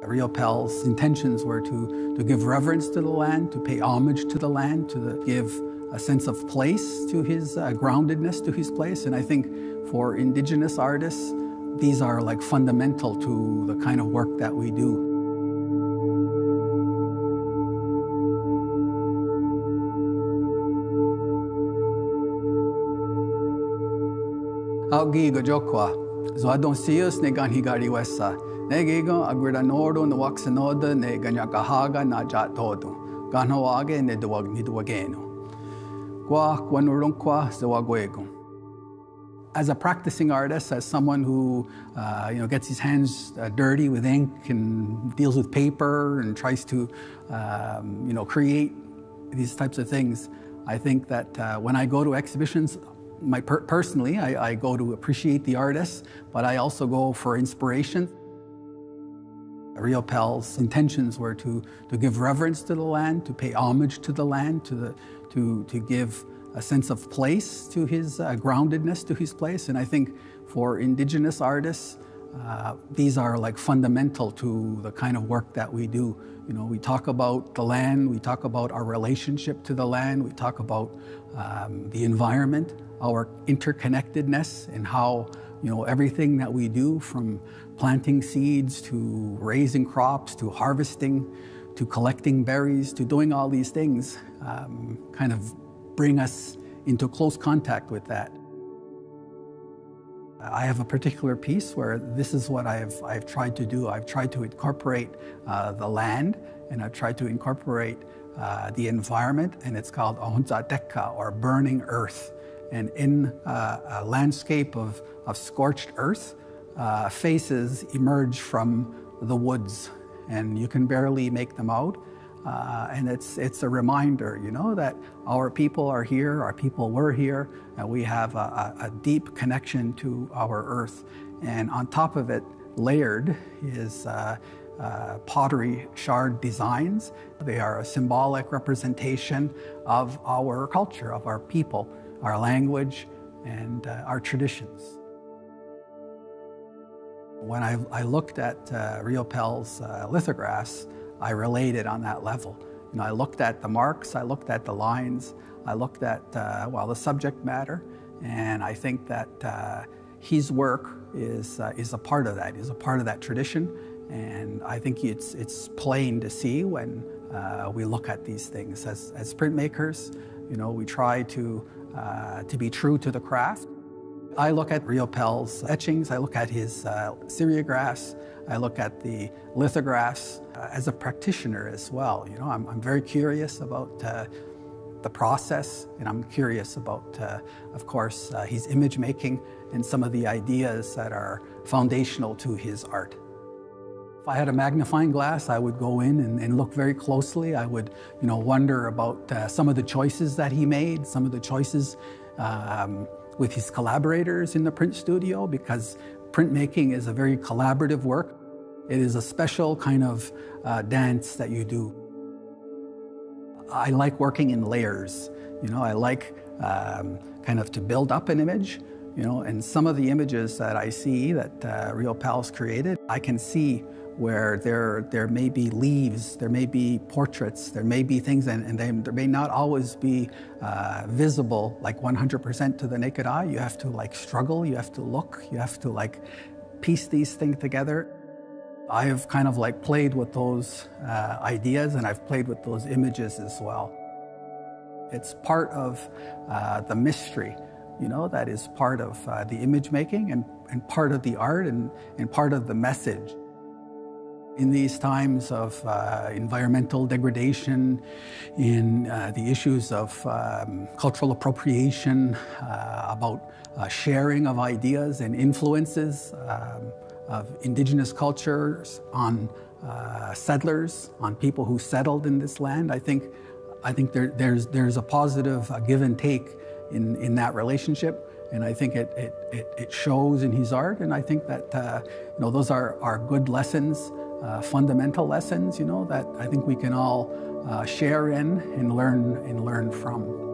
Riopel's intentions were to give reverence to the land, to pay homage to the land, to give a sense of place to his groundedness to his place. And I think for Indigenous artists, these are like fundamental to the kind of work that we do. Augi gojokwa, zoadonsius ne ganhigariwesa, negigo Akwiranorn Loft ne Kanien'kehá na jatodo, ganhoage ne duwageno. Gwa kwanurunkwa zawagwego. As a practicing artist, as someone who gets his hands dirty with ink and deals with paper and tries to create these types of things, I think that when I go to exhibitions, personally, I go to appreciate the artists, but I also go for inspiration. Riopel's intentions were to give reverence to the land, to pay homage to the land, to give a sense of place to his groundedness to his place. And I think for Indigenous artists, these are like fundamental to the kind of work that we do. You know, we talk about the land, we talk about our relationship to the land, we talk about the environment, our interconnectedness, and how everything that we do, from planting seeds to raising crops to harvesting to collecting berries to doing all these things, kind of bring us into close contact with that. I have a particular piece where this is what I've tried to do. I've tried to incorporate the land, and I've tried to incorporate the environment, and it's called Kanien'kehá, or burning earth. And in a landscape of scorched earth, faces emerge from the woods, and you can barely make them out. And it's a reminder, that our people are here, our people were here, and we have a deep connection to our earth. And on top of it, layered, is pottery shard designs. They are a symbolic representation of our culture, of our people, our language, and our traditions. When I looked at Riopel's lithographs, I related on that level. I looked at the marks, I looked at the lines, I looked at the subject matter, and I think that his work is a part of that, is a part of that tradition. And I think it's plain to see when we look at these things. As printmakers, we try to be true to the craft. I look at Riopel's etchings, I look at his seriographs, I look at the lithographs as a practitioner as well. I'm very curious about the process, and I'm curious about, of course, his image making and some of the ideas that are foundational to his art. If I had a magnifying glass, I would go in and look very closely. I would, wonder about some of the choices that he made, some of the choices with his collaborators in the print studio, because printmaking is a very collaborative work. It is a special kind of dance that you do. I like working in layers. I like kind of to build up an image, and some of the images that I see that Riopel's created, I can see where there may be leaves, there may be portraits, there may be things, and they may not always be visible like 100% to the naked eye. You have to struggle, you have to look, you have to piece these things together. I've kind of played with those ideas, and I've played with those images as well. It's part of the mystery, that is part of the image making and part of the art and part of the message. In these times of environmental degradation, in the issues of cultural appropriation, about sharing of ideas and influences of Indigenous cultures on settlers, on people who settled in this land, I think there's a positive give and take in that relationship. And I think it shows in his art, and I think that those are good lessons, fundamental lessons, that I think we can all share in and learn from.